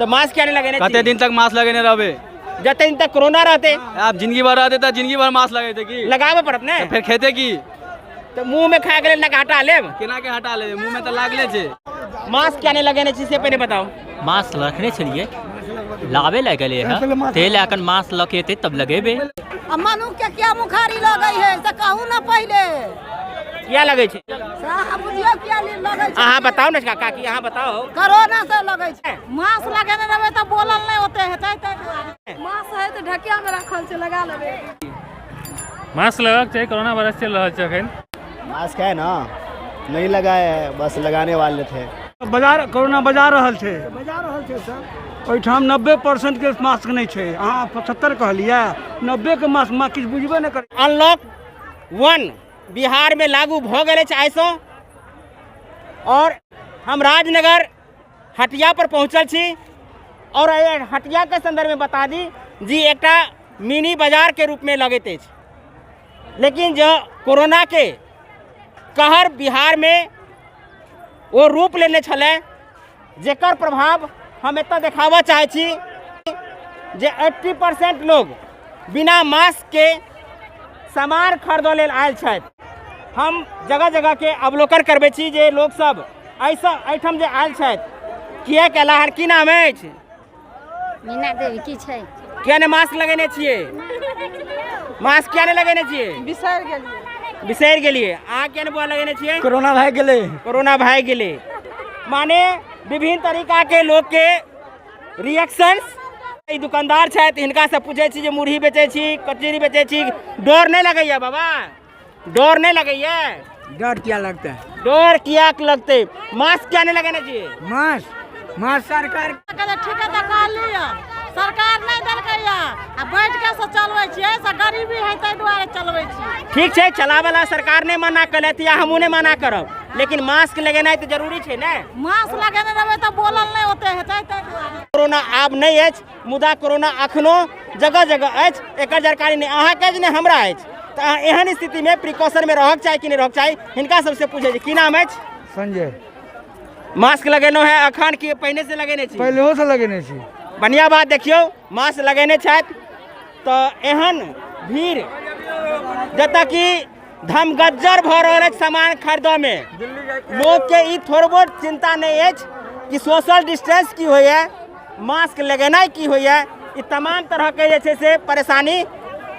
तो मास्क क्या नहीं लगेने कते दिन तक मास्क लगेने रहबे? जते दिन तक कोरोना रहते आप जिंदगी भर रहते तो जिंदगी भर मास्क लगे थे की लगावे पड़त ने। तो फिर खेते की तो मुंह में खा के ना हटा लेब केना के हटा ले मुंह में तो लागले छे। मास्क क्या नहीं लगेने से पहले बताओ। मास्क रखने छलिए लावे लगे है ते लेकर मास्क लगे तब लगेबे। मनु के क्या मुखारी लगे है से कहू ना पहले क्या लगे छे बुझियो क्या लगे छे। अहाँ बताओ ना काकी अहाँ बताओ। कोरोना से लगे छे मास्क लगाने रहबे तो बोलल नहीं होते है मास्क है तो ढकिया में रखल छे लगा लेबे। मास्क लगा चाहिए कोरोना वायरस चल रहा है। मास्क है ना नहीं लगाए है बस लगाने वाले थे। बाजार कोरोना बाजार रहल थे सर ओहिठाम 90% के मास्क नहीं छे अहाँ 75 कहलिए 90 के मास्क माँ किछु बुझबे नहीं करे। अनलॉक 1 बिहार में लागू भ गए आइसो और हम राजनगर हटिया पर पहुँचल छी और हटिया के संदर्भ में बता दी जी एक मिनी बाजार के रूप में लगते थे, लेकिन जो कोरोना के कहर बिहार में वो रूप लेने छले जेकर प्रभाव हम इतना देखावा चाहे छी जे 80% लोग बिना मास्क के सामान खरीदे लेल आयल छथि। हम जगह जगह के अवलोकन करबे छी जे लोग सब ऐसा एठम जे आयल छथि किया केला हर की नाम अछि? मीना देवी की छै? क्या ने मास्क लगेने छिए? मास्क क्या ने लगेने छिए? बिसर गेलिए। अहाँ क्या ने लगेने छिए? कोरोना भाग गेले। कोरोना भाग गेले माने विभिन्न तरीका के लोग के रिएक्शंस। दुकानदार छथि हिनका से पूछे छी जे मुरही बेचे छी कचौरी बेचे छी डर नहीं लगैया बाबा? डर नहीं लगैया? डर क्या लगता है? डर किया लगते? मास्क क्या नहीं लगेने चाहिए? मास्क सरकार सरकार नहीं देलकैया आ बैठ के से चलबै छियै से गरीबी है तै दुआरे चलबै छी। ठीक है चलावेला सरकार ने मना कले या हमहू ने मना करब, लेकिन मास्क लगेनाइ तो जरूरी है ना। मास्क लगेने रहबे तो बोलल नहीं होते है तै दुआरे। कोरोना आब नहीं अछि मुदा कोरोना अखनो जगह जगह अछि एकर जानकारी नहीं अहाँ के ने हमरा अछि। तो एहन स्थिति में प्रिकॉशन में रहक चाहिए कि नहीं रहक चाहिए हिनका सबसे पूछे की नाम अछि? संजय। मास्क लगेनो है अखन की पहले से लगेने छी? पहले से लगेने छी। बढ़िया बात देखियो मास्क लगेने छथि तो एहन भीड़ जतऽ कि धमगज्जर भ रहल अछि सामान खरीदऽ में लोग के ई थोड़ बहुत चिंता नहीं अछि कि सोशल डिस्टेंस की होइए मास्क लगेनाइ की होइए। ई तमाम तरह के जे छै से परेशानी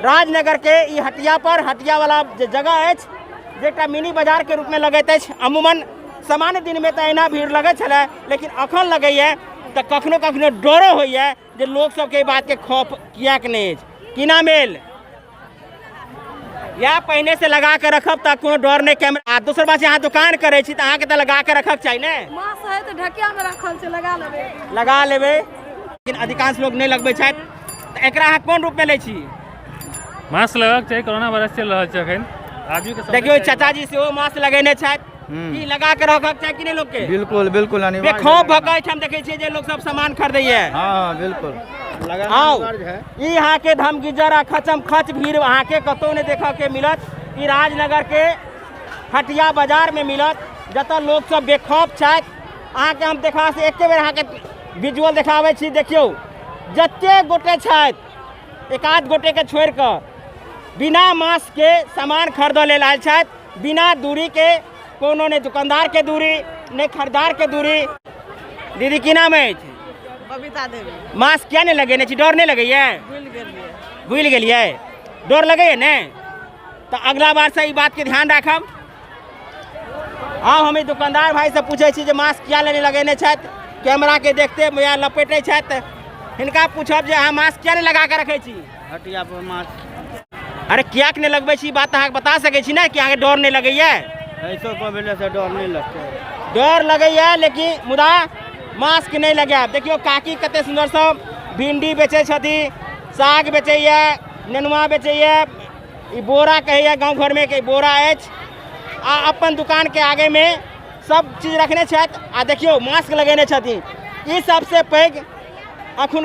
राजनगर के ई हटिया पर हटिया वाला जे जगह अछि जेटा मिनी बाजार के रूप में लगैत अछि। अमूमन सामान्य दिन में तो एना भीड़ लगै छलै लेकिन अखन लगैए तो कखनो कखनो डरो होइए जे लोग सबके बात के खौफ किया के नहीं की नाम भेल या पहले से लगा के रखब तक कोनो डर नहीं। कैमरा दूसर बात अहाँ दुकान करे छी तो अहाँ के तो लगा के रखब चाहिए ने। मास्क है तो ढकिया में रखल छै लगा लेबे लेकिन अधिकांश लोग नहीं लगबे छथि। तो एकरा अहाँ कोन रूप में ले छी? मास्क लगाक चाहिए कोरोना वायरस चल रहा है अखन आदमी के। देखियो चाचा जी सेहो मास्क लगेने छथि की लगा के रखक चाहिए कि नहीं लोग के? बिल्कुल बिल्कुल अनिवार्य। बेखौफ भगै हम देखे छियै जे लोग सब सामान खरीदैए। हां बिल्कुल ई यहाँ के धमगिज्जर आ खचम खच भीड़ अहाँ के कतौ नहीं देखा के मिलत। ई राजनगर के हटिया बाजार में मिलत जतऽ लोग सब बेखौफ छथि। अहाँ के हम देखा से एके बेर अहाँ के विजुअल देखाबै छी। देखियो जते गोटे छथि एक आध गोटे के छोड़ के बिना मास्क के सामान खरीदऽ लेल आयल छथि। बिना दूरी के कोनो ने दुकानदार के दूरी ने खरीदार के दूरी। दीदी की नाम है? बबीता देवी। मास्क क्या नहीं लगेने छी? डर नहीं लगैया? भूल गेलिए डर लगैया ने तो अगला बार से ई बात के ध्यान रखब। हाँ हम दुकानदार भाई से पूछे छी जे मास्क क्या नहीं लगेने छथि कैमरा के देखते या लपेटे छथि हिनका पूछब जे अहाँ मास्क क्या नहीं लगा के रखे छी? हटिया पर मास्क अरे क्या नहीं लगबे छी बात अहाँ बता सके छी ना कि अहाँ डर नहीं लगैया? ऐसो पहले से डर नहीं लगता। डर लगैया लेकिन मुदा मास्क नहीं लगे। देखियो काकी कते सुंदर सब भिंडी बेचे छथि साग बेचैया नेनुआ बेचैया ई बोरा कहैया गांव घर में के बोरा अछि आ अपन दुकान के आगे में सब चीज रखने छथि। आ देखियो मास्क लगेने छथि। ई सबसे पैघ अखुन